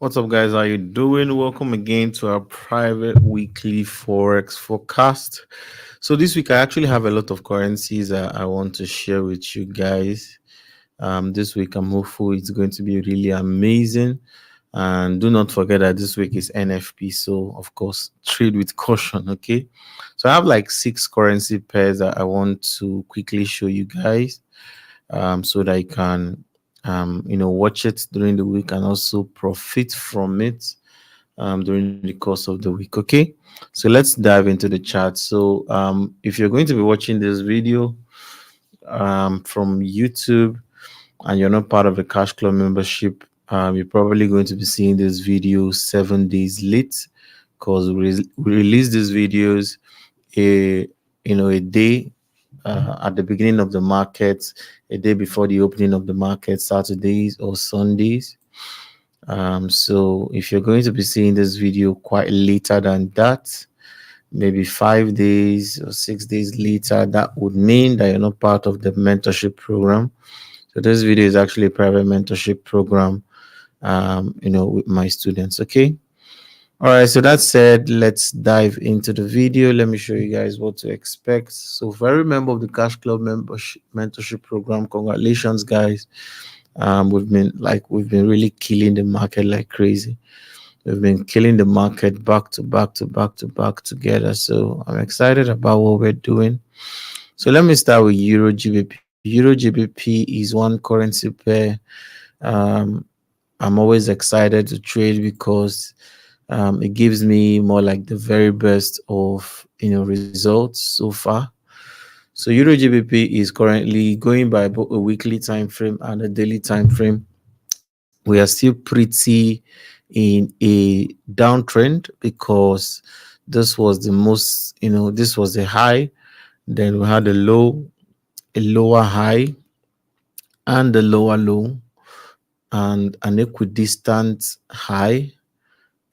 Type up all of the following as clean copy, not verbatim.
What's up, guys? How you doing? Welcome again to our private weekly Forex forecast. So this week I actually have a lot of currencies I want to share with you guys. This week I'm hopeful it's going to be really amazing. And do not forget that this week is NFP, so of course trade with caution. Okay, so I have like six currency pairs that I want to quickly show you guys, so that you can watch it during the week and also profit from it during the course of the week. Okay, so let's dive into the chat. So if you're going to be watching this video from YouTube and you're not part of the Cash Club membership, you're probably going to be seeing this video 7 days late, because we release these videos a a day at the beginning of the market, a day before the opening of the market, Saturdays or Sundays. So if you're going to be seeing this video quite later than that, maybe 5 days or 6 days later, that would mean that you're not part of the mentorship program. So this video is actually a private mentorship program, with my students. Okay. All right. So that said, let's dive into the video. Let me show you guys what to expect. So if I remember of the Cash Club membership mentorship program, congratulations, guys. We've been really killing the market like crazy. We've been killing the market back to back to back to back together. So I'm excited about what we're doing. So let me start with Euro GBP. Euro GBP is one currency pair. Um, I'm always excited to trade because it gives me more like the very best of results so far. So Euro GBP is currently going by both a weekly time frame and a daily time frame. We are still pretty in a downtrend because this was the most, this was the high. Then we had a lower high, and a lower low, and an equidistant high,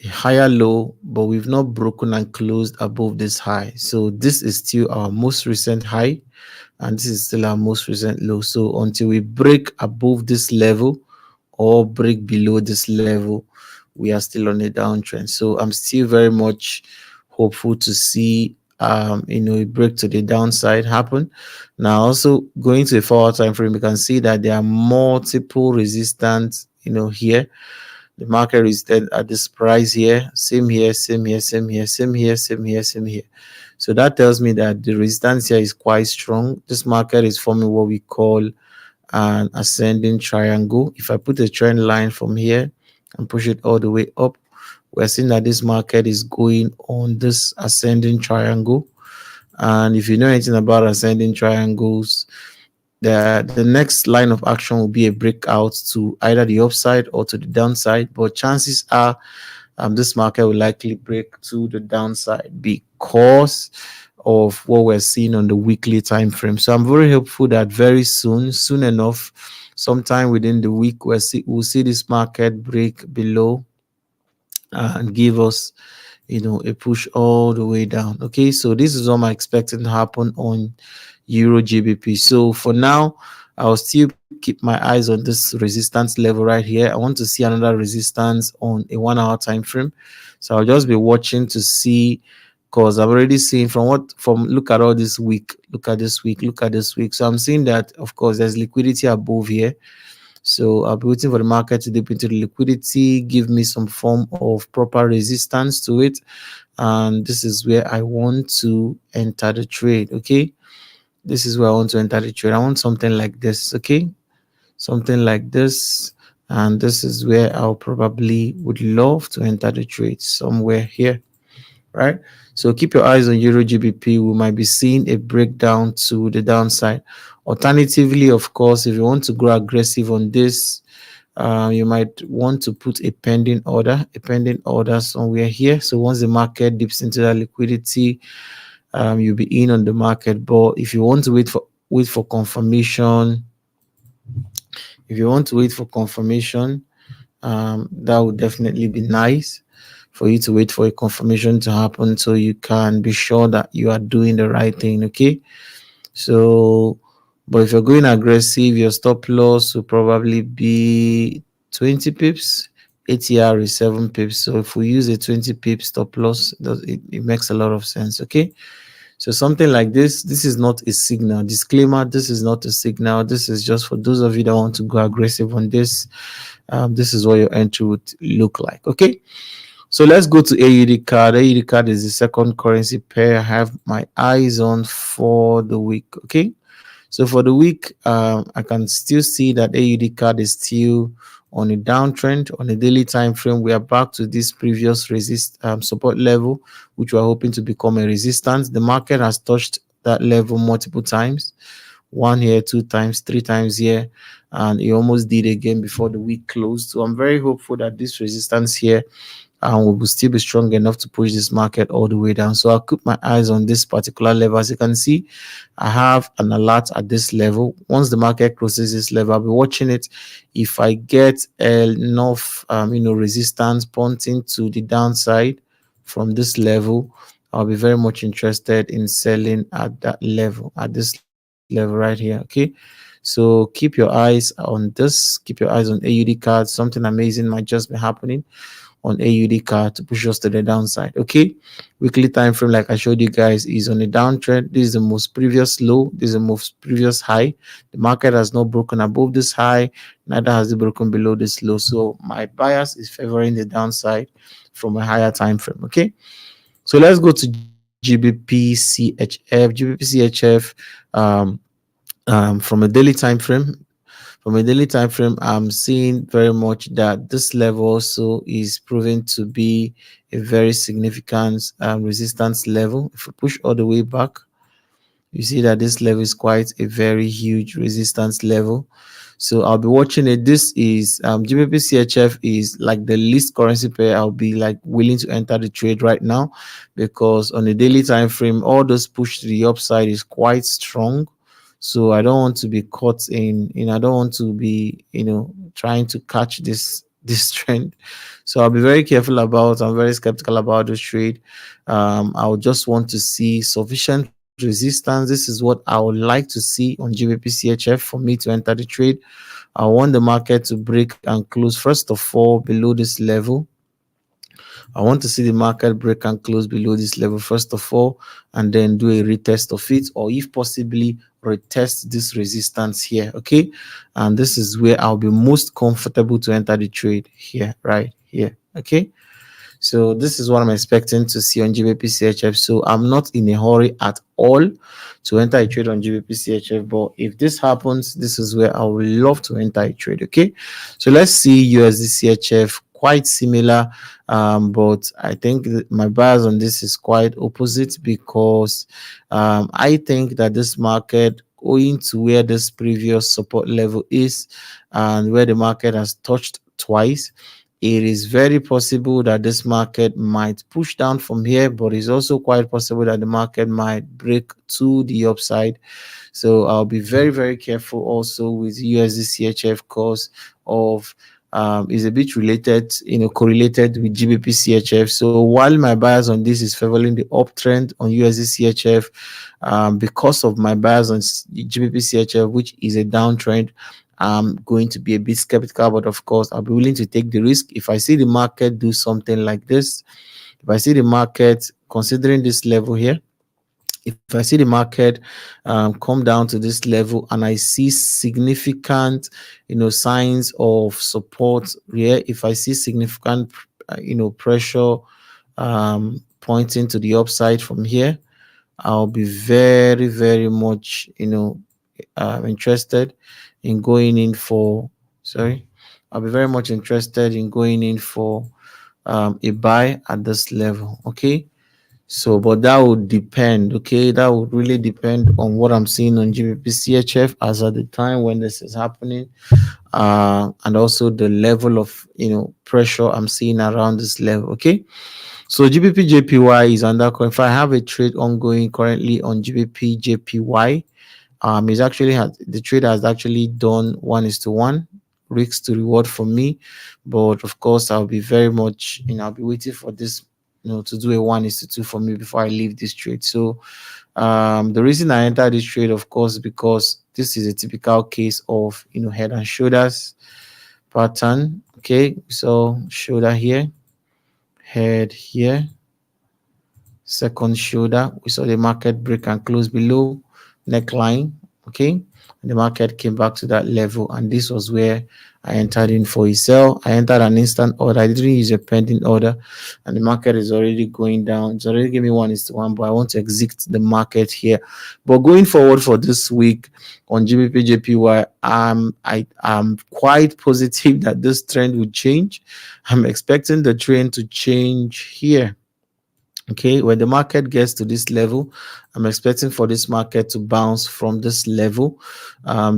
a higher low, but we've not broken and closed above this high. So this is still our most recent high, and this is still our most recent low. So until we break above this level or break below this level, we are still on a downtrend. So I'm still very much hopeful to see a break to the downside happen. Now, also going to the forward time frame, you can see that there are multiple resistance here. The market is then at this price here, same here, same here, same here, same here, same here, same here. So that tells me that the resistance here is quite strong. This market is forming what we call an ascending triangle. If I put a trend line from here and push it all the way up, we're seeing that this market is going on this ascending triangle. And if you know anything about ascending triangles, the next line of action will be a breakout to either the upside or to the downside. But chances are this market will likely break to the downside because of what we're seeing on the weekly time frame. So I'm very hopeful that very soon enough, sometime within the week, we'll see this market break below and give us a push all the way down. Okay, so this is what I'm expecting to happen on Euro GBP. So for now, I'll still keep my eyes on this resistance level right here. I want to see another resistance on a 1 hour time frame. So I'll just be watching to see, because I've already seen from look at all this week, look at this week, look at this week. So I'm seeing that, of course, there's liquidity above here. So I'll be waiting for the market to dip into the liquidity, give me some form of proper resistance to it. And this is where I want to enter the trade. Okay. This is where I want to enter the trade. I want something like this. Okay. Something like this. And this is where I'll probably would love to enter the trade, somewhere here. Right. So keep your eyes on Euro GBP. We might be seeing a breakdown to the downside. Alternatively, of course, if you want to go aggressive on this, you might want to put a pending order somewhere here. So once the market dips into that liquidity, you'll be in on the market. But if you want to wait for confirmation, that would definitely be nice for you to wait for a confirmation to happen, so you can be sure that you are doing the right thing. Okay. So, but if you're going aggressive, your stop loss will probably be 20 pips. ATR is 7 pips. So if we use a 20 pip stop loss, it makes a lot of sense. Okay. So something like this is not a signal. Disclaimer, this is not a signal. This is just for those of you that want to go aggressive on this. This is what your entry would look like. Okay. So let's go to AUD card. AUD card is the second currency pair I have my eyes on for the week. Okay. So for the week, I can still see that AUD card is still on a downtrend. On a daily time frame, we are back to this previous support level, which we're hoping to become a resistance. The market has touched that level multiple times, one here, two times, three times here, and it almost did again before the week closed. So I'm very hopeful that this resistance here and we will still be strong enough to push this market all the way down. So I'll keep my eyes on this particular level. As you can see, I have an alert at this level. Once the market crosses this level, I'll be watching it. If I get enough resistance pointing to the downside from this level, I'll be very much interested in selling at that level, at this level right here. Okay, so keep your eyes on this, keep your eyes on AUD cards. Something amazing might just be happening on AUD card to push us to the downside. Okay, weekly time frame, like I showed you guys, is on a downtrend. This is the most previous low, this is the most previous high. The market has not broken above this high, neither has it broken below this low. So my bias is favoring the downside from a higher time frame. Okay, so let's go to GBP from a daily time frame. From a daily time frame, I'm seeing very much that this level also is proven to be a very significant resistance level. If we push all the way back, you see that this level is quite a very huge resistance level. So I'll be watching it. This is GBP CHF is like the least currency pair I'll be like willing to enter the trade right now, because on a daily time frame, all those push to the upside is quite strong. So I don't want to be caught in I don't want to be trying to catch this trend. So I'll be very careful about, I'm very skeptical about this trade. I'll just want to see sufficient resistance. This is what I would like to see on GBP CHF for me to enter the trade. I want the market to break and close first of all below this level. I want to see the market break and close below this level first of all, and then do a retest of it, or if possibly retest this resistance here. Okay, and this is where I'll be most comfortable to enter the trade here, right here. Okay, so this is what I'm expecting to see on GBP CHF. So I'm not in a hurry at all to enter a trade on GBP CHF. But if this happens, this is where I would love to enter a trade. Okay, so let's see USD CHF. Quite similar, but I think my bias on this is quite opposite, because I think that this market, owing to where this previous support level is and where the market has touched twice, it is very possible that this market might push down from here, but it's also quite possible that the market might break to the upside. So I'll be very, very careful also with USD CHF because of is a bit related, correlated with GBP CHF. So while my bias on this is favoring the uptrend on USD CHF, because of my bias on GBP CHF, which is a downtrend, I'm going to be a bit skeptical, but of course, I'll be willing to take the risk. If I see the market do something like this, if I see the market considering this level here, if I see the market come down to this level and I see significant, signs of support here, if I see significant, pressure pointing to the upside from here, I'll be very, very much, interested in going in for, sorry, I'll be very much interested in going in for a buy at this level. Okay. So, but that would depend. Okay. That would really depend on what I'm seeing on GBP CHF as at the time when this is happening. And also the level of, pressure I'm seeing around this level. Okay. So GBP JPY is under. If I have a trade ongoing currently on GBP JPY, is actually the trade has actually done 1:1 risk to reward for me, but of course I'll be very much, I'll be waiting for this, to do a 1:2 for me before I leave this trade. So the reason I entered this trade, of course, because this is a typical case of head and shoulders pattern. Okay, so shoulder here, head here, second shoulder. We saw the market break and close below neckline. Okay, and the market came back to that level, and this was where I entered in for a sell. I entered an instant order. I didn't use a pending order, and the market is already going down. It's already giving me 1:1, but I want to exit the market here. But going forward for this week on GBP JPY, I'm quite positive that this trend will change. I'm expecting the trend to change here. Okay, when the market gets to this level, I'm expecting for this market to bounce from this level,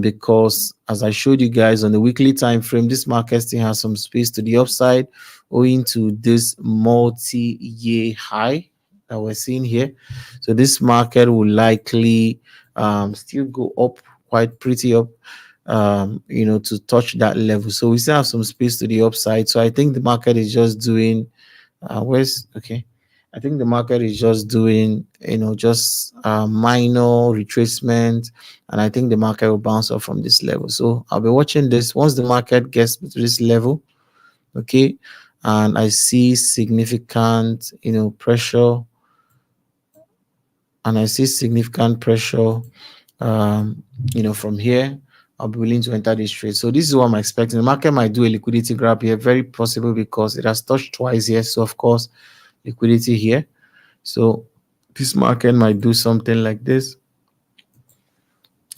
because as I showed you guys on the weekly time frame, this market still has some space to the upside owing to this multi-year high that we're seeing here. So this market will likely still go up, quite pretty up, to touch that level. So we still have some space to the upside. So I think the market is just doing where's okay. I think the market is just doing, just minor retracement, and I think the market will bounce up from this level. So I'll be watching this once the market gets to this level, okay, and I see significant, pressure, and I see significant pressure, from here. I'll be willing to enter this trade. So this is what I'm expecting. The market might do a liquidity grab here, very possible because it has touched twice here. So of course, liquidity here. So this market might do something like this,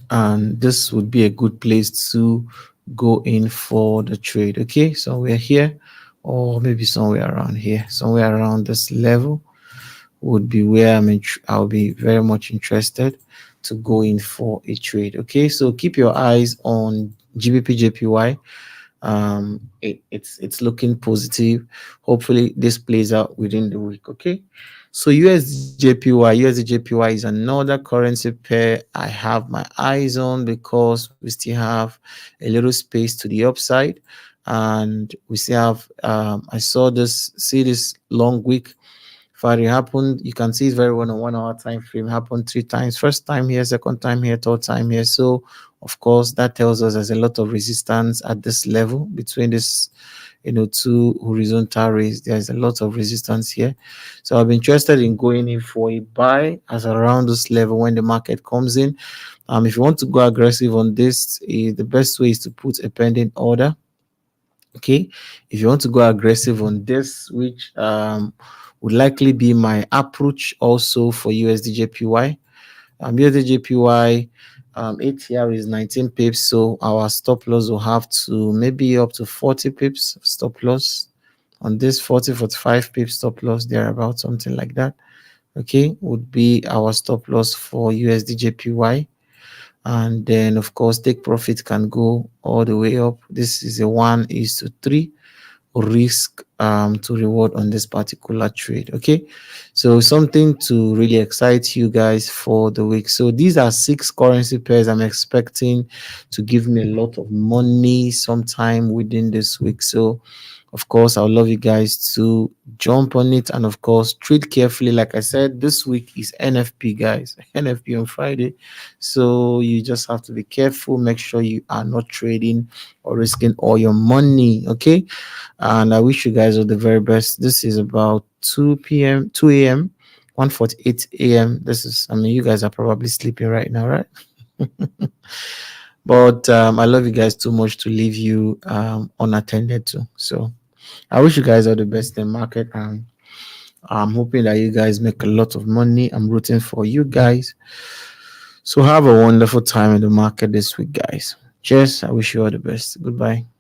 and this would be a good place to go in for the trade. Okay, so we're here, or maybe somewhere around here, somewhere around this level would be where I'll be very much interested to go in for a trade. Okay, so keep your eyes on GBP JPY. It's looking positive. Hopefully this plays out within the week. Okay, so USD JPY is another currency pair I have my eyes on because we still have a little space to the upside, and we still have I see this long week Friday happened. You can see it very well on 1 hour time frame. Happened 3 times. First time here, second time here, third time here. So of course that tells us there's a lot of resistance at this level between this, two horizontal rays. There's a lot of resistance here. So I'll be interested in going in for a buy as around this level when the market comes in. If you want to go aggressive on this, the best way is to put a pending order. Okay, if you want to go aggressive on this, which would likely be my approach also for USD JPY. USD JPY ATR is 19 pips, so our stop loss will have to maybe up to 40 pips stop loss on this, 45 pips stop loss there, about something like that. Okay, would be our stop loss for USD JPY. And then of course take profit can go all the way up. This is a 1:3 risk to reward on this particular trade. Okay, so something to really excite you guys for the week. So these are 6 currency pairs I'm expecting to give me a lot of money sometime within this week. So of course, I would love you guys to jump on it, and of course trade carefully. Like I said, this week is NFP, guys. NFP on Friday, so you just have to be careful. Make sure you are not trading or risking all your money. Okay, and I wish you guys all the very best. This is about 2 p.m., 2 a.m., 1:48 a.m. This is, I mean, you guys are probably sleeping right now, right? But I love you guys too much to leave you unattended to. So I wish you guys all the best in market, and I'm hoping that you guys make a lot of money. I'm rooting for you guys. So have a wonderful time in the market this week, guys. Cheers. I wish you all the best. Goodbye.